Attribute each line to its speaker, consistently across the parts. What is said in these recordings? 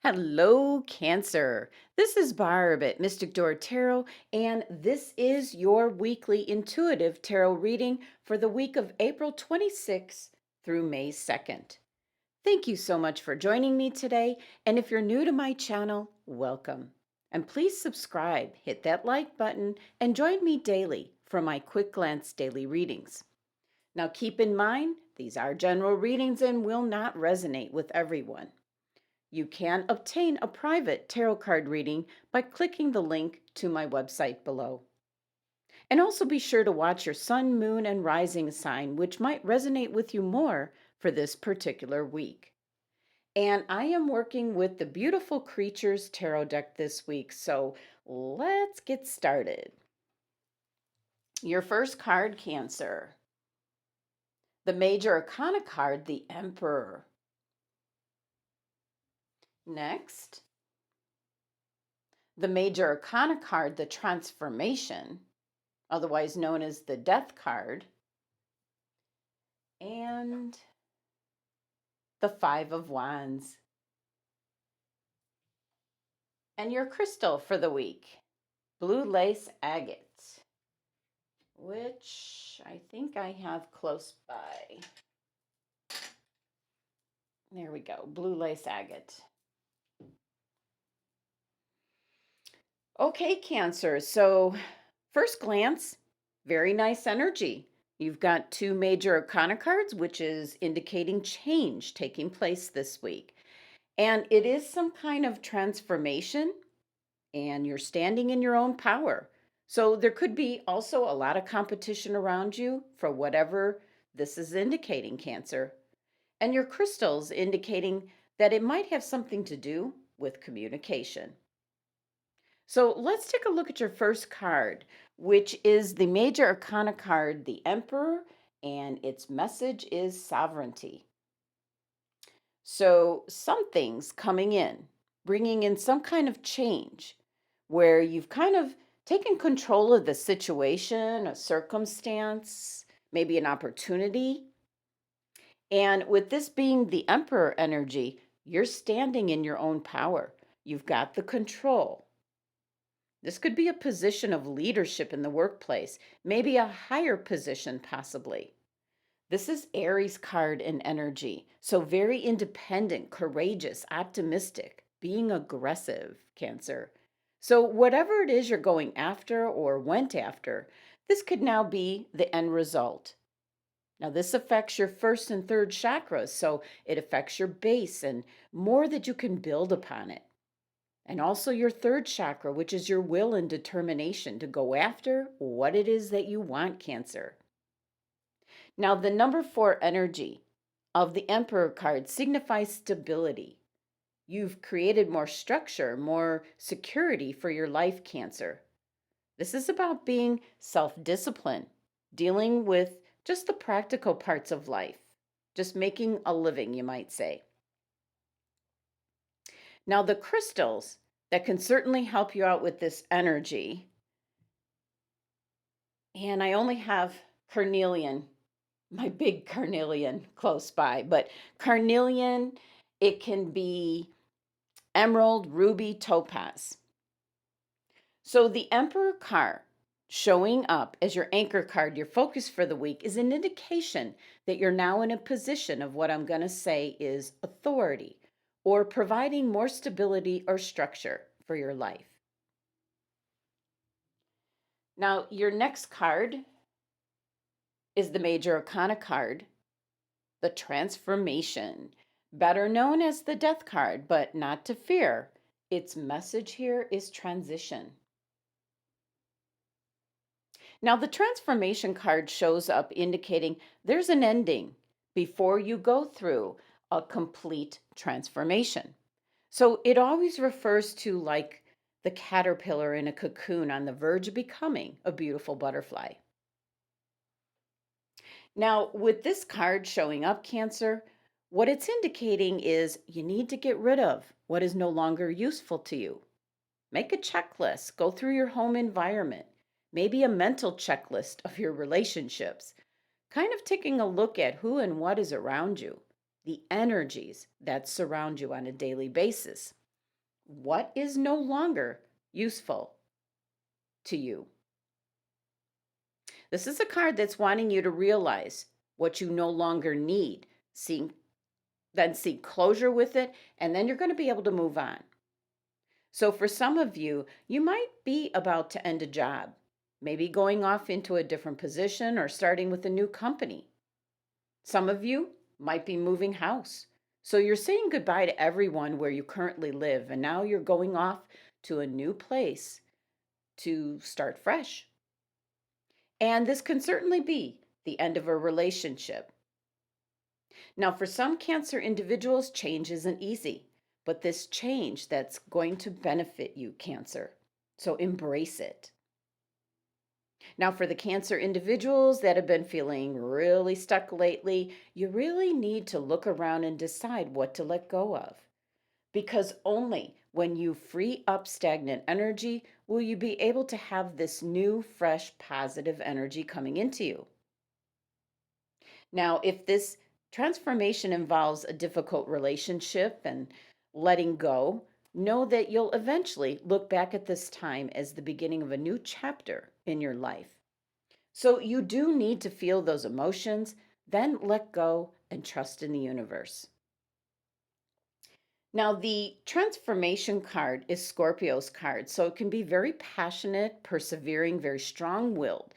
Speaker 1: Hello, Cancer. This is Barb at Mystic Door Tarot, and this is your weekly intuitive tarot reading for the week of April 26th through May 2nd. Thank you so much for joining me today, and if you're new to my channel, welcome. And please subscribe, hit that like button, and join me daily for my quick glance daily readings. Now keep in mind, these are general readings and will not resonate with everyone. You can obtain a private tarot card reading by clicking the link to my website below. And also be sure to watch your sun, moon, and rising sign, which might resonate with you more for this particular week. And I am working with the Beautiful Creatures Tarot deck this week, so let's get started. Your first card, Cancer. The Major Arcana card, the Emperor. Next, the Major Arcana card, the Transformation, otherwise known as the Death card, and the Five of Wands. And your crystal for the week, blue lace agate, which I think I have close by. There we go, blue lace agate. Okay, Cancer, so first glance, very nice energy. You've got two major arcana cards, which is indicating change taking place this week. And it is some kind of transformation, and you're standing in your own power. So there could be also a lot of competition around you for whatever this is indicating, Cancer. And your crystals indicating that it might have something to do with communication. So let's take a look at your first card, which is the Major Arcana card, the Emperor, and its message is sovereignty. So something's coming in, bringing in some kind of change where you've kind of taken control of the situation, a circumstance, maybe an opportunity. And with this being the Emperor energy, you're standing in your own power. You've got the control. This could be a position of leadership in the workplace, maybe a higher position possibly. This is Aries card and energy, so very independent, courageous, optimistic, being aggressive, Cancer. So whatever it is you're going after or went after, this could now be the end result. Now this affects your first and third chakras, so it affects your base and more that you can build upon it. And also your third chakra, which is your will and determination to go after what it is that you want, Cancer. Now, the number 4 energy of the Emperor card signifies stability. You've created more structure, more security for your life, Cancer. This is about being self-disciplined, dealing with just the practical parts of life, just making a living, you might say. Now, the crystals that can certainly help you out with this energy, and I only have carnelian, my big carnelian close by, but carnelian, it can be emerald, ruby, topaz. So the Emperor card showing up as your anchor card, your focus for the week, is an indication that you're now in a position of what I'm going to say is authority or providing more stability or structure for your life. Now, your next card is the Major Arcana card, the Transformation, better known as the Death card, but not to fear. Its message here is transition. Now, the Transformation card shows up indicating there's an ending before you go through a complete transformation. So it always refers to like the caterpillar in a cocoon on the verge of becoming a beautiful butterfly. Now, with this card showing up, Cancer, what it's indicating is you need to get rid of what is no longer useful to you. Make a checklist, go through your home environment, maybe a mental checklist of your relationships, kind of taking a look at who and what is around you, the energies that surround you on a daily basis. what is no longer useful to you. This is a card that's wanting you to realize what you no longer need, then seek closure with it, and then you're going to be able to move on. So for some of you, you might be about to end a job, maybe going off into a different position or starting with a new company. Some of you might be moving house. So you're saying goodbye to everyone where you currently live, and now you're going off to a new place to start fresh. And this can certainly be the end of a relationship. Now, for some Cancer individuals, change isn't easy, but this change that's going to benefit you, Cancer. So embrace it. Now, for the Cancer individuals that have been feeling really stuck lately, you really need to look around and decide what to let go of. Because only when you free up stagnant energy will you be able to have this new, fresh, positive energy coming into you. Now, if this transformation involves a difficult relationship and letting go, know that you'll eventually look back at this time as the beginning of a new chapter in your life. So you do need to feel those emotions, then let go and trust in the universe. Now, the transformation card is Scorpio's card, so it can be very passionate, persevering, very strong willed,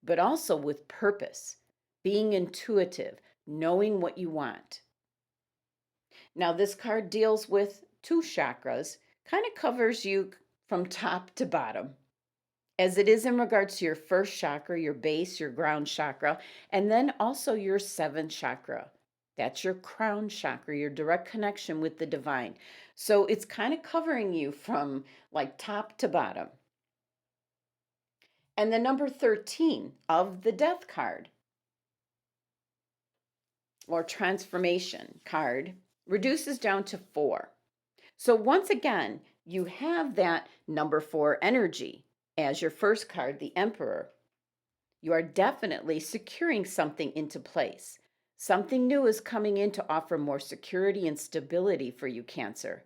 Speaker 1: but also with purpose, being intuitive, knowing what you want. Now, this card deals with two chakras, kind of covers you from top to bottom, as it is in regards to your first chakra, your base, your ground chakra, and then also your seventh chakra. That's your crown chakra, your direct connection with the divine. So it's kind of covering you from like top to bottom. And the number 13 of the death card or transformation card reduces down to 4. So once again, you have that number 4 energy as your first card, the Emperor. You are definitely securing something into place. Something new is coming in to offer more security and stability for you, Cancer.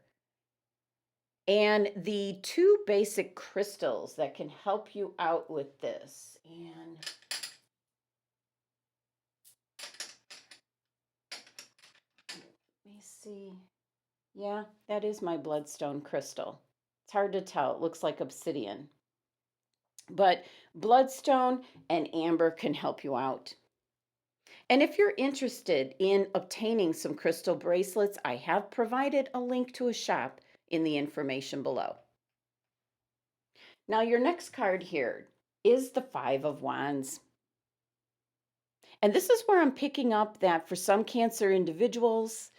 Speaker 1: And the two basic crystals that can help you out with this. And let me see. Yeah, that is my bloodstone crystal. It's hard to tell. It looks like obsidian. But bloodstone and amber can help you out. And if you're interested in obtaining some crystal bracelets, I have provided a link to a shop in the information below. Now, your next card here is the Five of Wands. And this is where I'm picking up that for some Cancer individuals,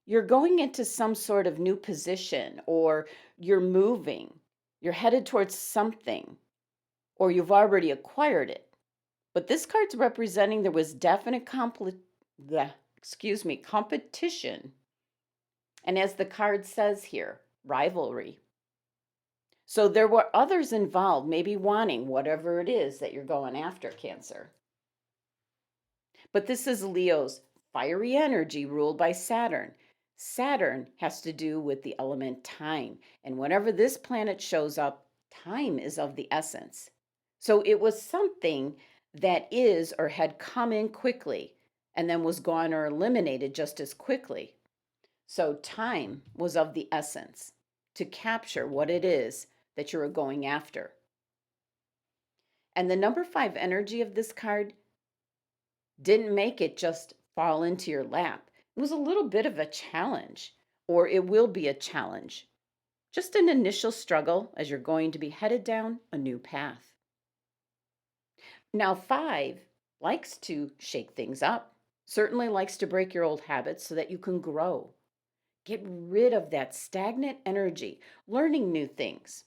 Speaker 1: you're going into some sort of new position, or you're moving, you're headed towards something, or you've already acquired it. But this card's representing there was definite competition. And as the card says here, rivalry. So there were others involved, maybe wanting whatever it is that you're going after, Cancer. But this is Leo's fiery energy ruled by Saturn. Saturn has to do with the element time. And whenever this planet shows up, time is of the essence. So it was something that is or had come in quickly and then was gone or eliminated just as quickly. So time was of the essence to capture what it is that you were going after. And the number 5 energy of this card didn't make it just fall into your lap. It was a little bit of a challenge, or it will be a challenge. Just an initial struggle as you're going to be headed down a new path. Now, 5 likes to shake things up, certainly likes to break your old habits so that you can grow. Get rid of that stagnant energy, learning new things.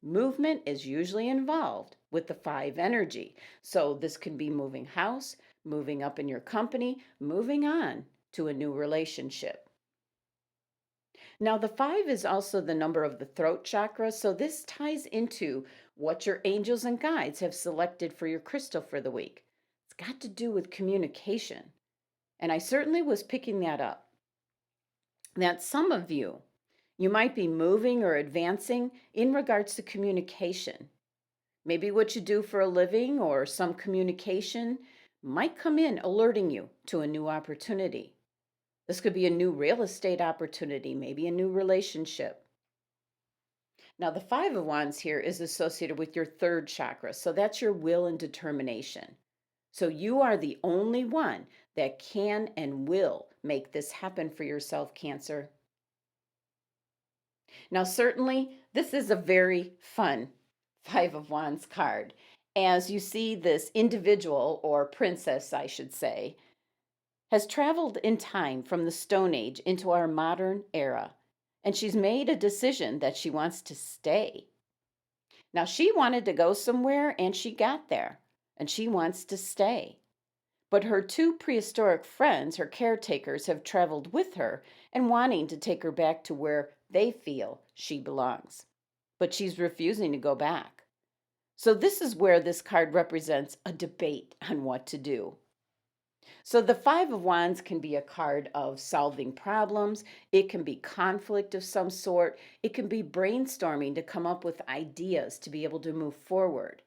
Speaker 1: Movement is usually involved with the 5 energy. So this can be moving house, moving up in your company, moving on to a new relationship. Now, the 5 is also the number of the throat chakra, so this ties into what your angels and guides have selected for your crystal for the week. It's got to do with communication, and I certainly was picking that up. That some of you You might be moving or advancing in regards to communication. Maybe what you do for a living or some communication might come in alerting you to a new opportunity. This could be a new real estate opportunity, maybe a new relationship. Now, the Five of Wands here is associated with your third chakra. So that's your will and determination. So you are the only one that can and will make this happen for yourself, Cancer. Now, certainly, this is a very fun Five of Wands card. As you see, this individual, or princess, I should say, has traveled in time from the Stone Age into our modern era. And she's made a decision that she wants to stay. Now, she wanted to go somewhere and she got there, and she wants to stay. But her two prehistoric friends, her caretakers, have traveled with her and wanting to take her back to where they feel she belongs. But she's refusing to go back. So, this is where this card represents a debate on what to do. So, the Five of Wands can be a card of solving problems. It can be conflict of some sort. It can be brainstorming to come up with ideas to be able to move forward.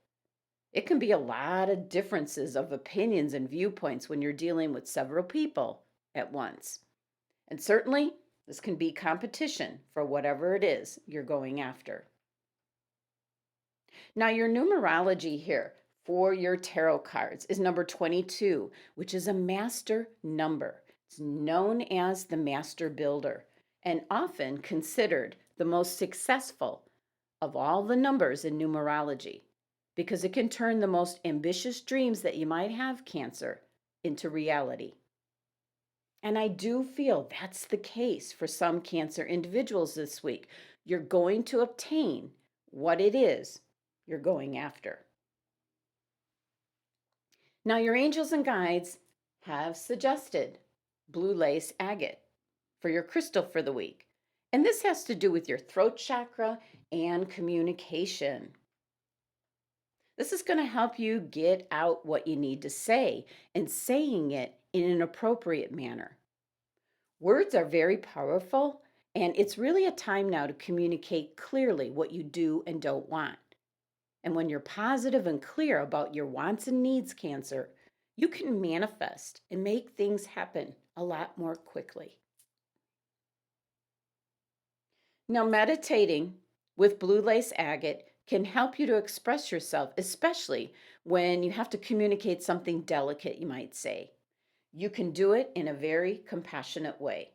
Speaker 1: It can be a lot of differences of opinions and viewpoints when you're dealing with several people at once. And certainly, this can be competition for whatever it is you're going after. Now, your numerology here for your tarot cards is number 22, which is a master number. It's known as the master builder and often considered the most successful of all the numbers in numerology because it can turn the most ambitious dreams that you might have, Cancer, into reality. And I do feel that's the case for some Cancer individuals this week. You're going to obtain what it is you're going after. Now, your angels and guides have suggested blue lace agate for your crystal for the week. And this has to do with your throat chakra and communication. This is going to help you get out what you need to say and saying it in an appropriate manner. Words are very powerful, and it's really a time now to communicate clearly what you do and don't want. And when you're positive and clear about your wants and needs, Cancer, you can manifest and make things happen a lot more quickly. Now, meditating with blue lace agate can help you to express yourself, especially when you have to communicate something delicate, you might say. You can do it in a very compassionate way.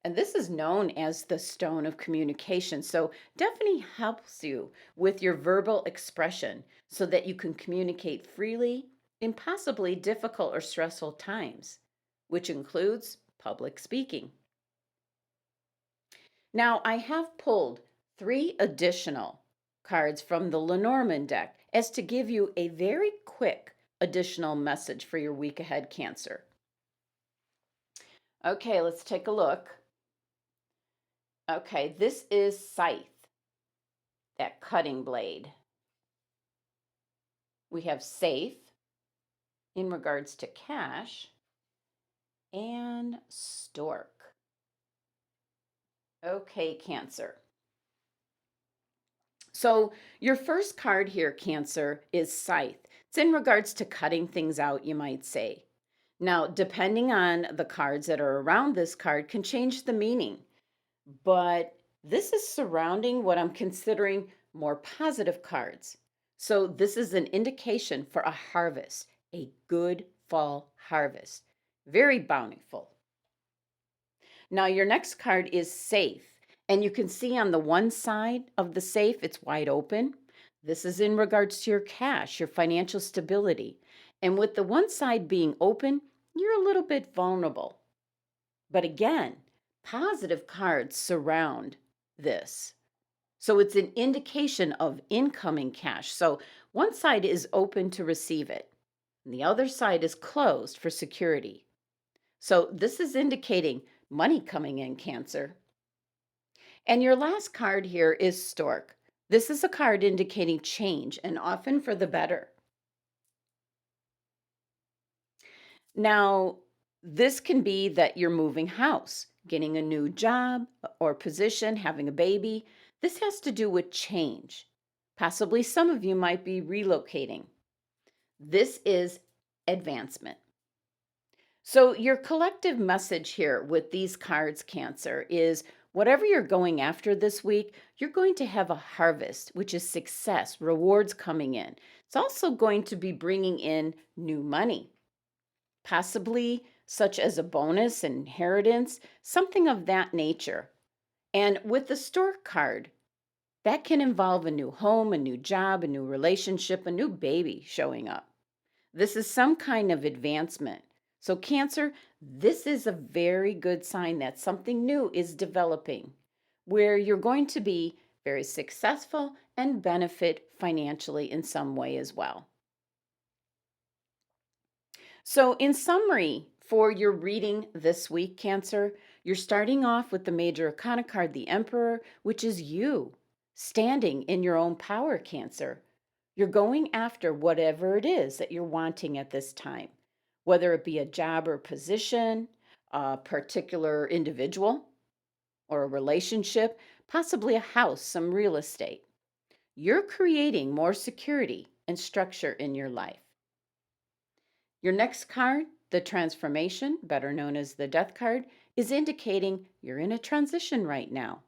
Speaker 1: And this is known as the stone of communication. So, definitely helps you with your verbal expression so that you can communicate freely in possibly difficult or stressful times, which includes public speaking. Now, I have pulled 3 additional cards from the Lenormand deck as to give you a very quick additional message for your week ahead, Cancer. Okay, let's take a look. Okay, this is scythe, that cutting blade. We have safe in regards to cash and stork. Okay, Cancer. So your first card here, Cancer, is scythe. It's in regards to cutting things out, you might say. Now, depending on the cards that are around this card can change the meaning, but this is surrounding what I'm considering more positive cards. So this is an indication for a harvest, a good fall harvest. Very bountiful. Now, your next card is safe. And you can see on the one side of the safe, it's wide open. This is in regards to your cash, your financial stability. And with the one side being open, you're a little bit vulnerable. But again, positive cards surround this. So it's an indication of incoming cash. So one side is open to receive it, and the other side is closed for security. So this is indicating money coming in, Cancer. And your last card here is Stork. This is a card indicating change and often for the better. Now, this can be that you're moving house, getting a new job or position, having a baby. This has to do with change. Possibly some of you might be relocating. This is advancement. So, your collective message here with these cards, Cancer, is whatever you're going after this week, you're going to have a harvest, which is success, rewards coming in. It's also going to be bringing in new money, possibly such as a bonus, inheritance, something of that nature. And with the Stork card, that can involve a new home, a new job, a new relationship, a new baby showing up. This is some kind of advancement. So, Cancer, this is a very good sign that something new is developing where you're going to be very successful and benefit financially in some way as well. So, in summary, for your reading this week, Cancer, you're starting off with the Major Arcana card, the Emperor, which is you standing in your own power, Cancer. You're going after whatever it is that you're wanting at this time, whether it be a job or position, a particular individual, or a relationship, possibly a house, some real estate. You're creating more security and structure in your life. Your next card, the Transformation, better known as the Death card, is indicating you're in a transition right now.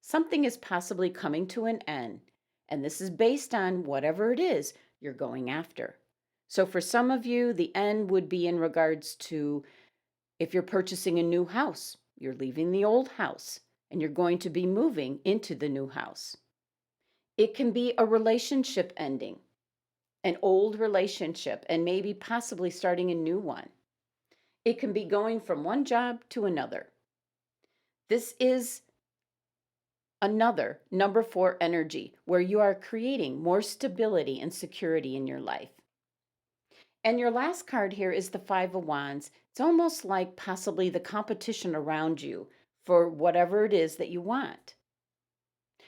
Speaker 1: Something is possibly coming to an end, and this is based on whatever it is you're going after. So for some of you, the end would be in regards to if you're purchasing a new house, you're leaving the old house, and you're going to be moving into the new house. It can be a relationship ending, an old relationship, and maybe possibly starting a new one. It can be going from one job to another. This is another number 4 energy where you are creating more stability and security in your life. And your last card here is the Five of Wands. It's almost like possibly the competition around you for whatever it is that you want.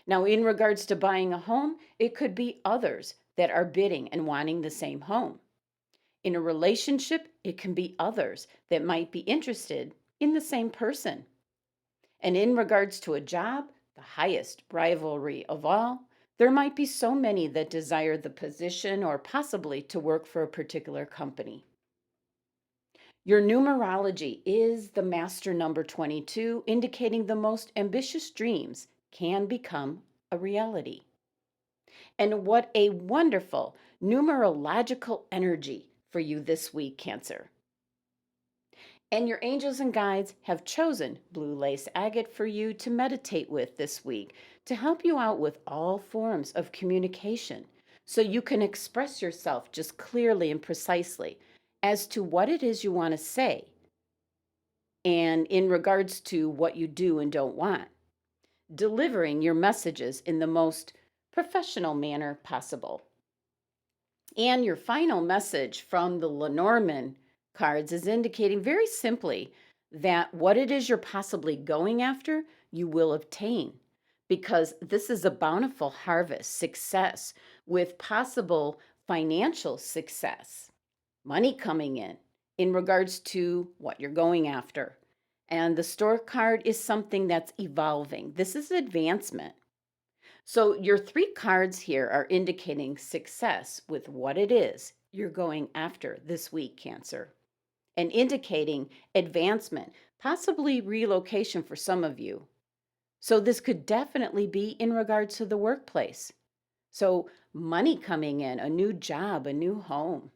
Speaker 1: Now, in regards to buying a home, it could be others that are bidding and wanting the same home. In a relationship, it can be others that might be interested in the same person. And in regards to a job, the highest rivalry of all, there might be so many that desire the position or possibly to work for a particular company. Your numerology is the master number 22, indicating the most ambitious dreams can become a reality. And what a wonderful numerological energy for you this week, Cancer. And your angels and guides have chosen blue lace agate for you to meditate with this week to help you out with all forms of communication so you can express yourself just clearly and precisely as to what it is you want to say and in regards to what you do and don't want, delivering your messages in the most professional manner possible. And your final message from the Lenormand cards is indicating very simply that what it is you're possibly going after, you will obtain because this is a bountiful harvest, success with possible financial success, money coming in regards to what you're going after. And the Stork card is something that's evolving. This is advancement. So your 3 cards here are indicating success with what it is you're going after this week, Cancer, and indicating advancement, possibly relocation for some of you. So this could definitely be in regards to the workplace. So money coming in, a new job, a new home.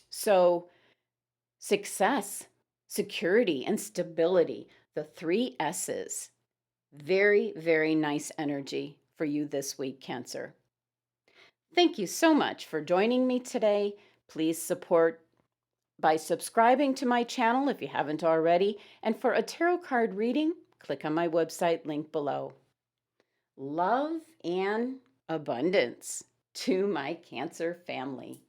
Speaker 1: So success, security, and stability, the 3 S's. Very, very nice energy for you this week, Cancer. Thank you so much for joining me today. Please support by subscribing to my channel if you haven't already. And for a tarot card reading, click on my website link below. Love and abundance to my Cancer family.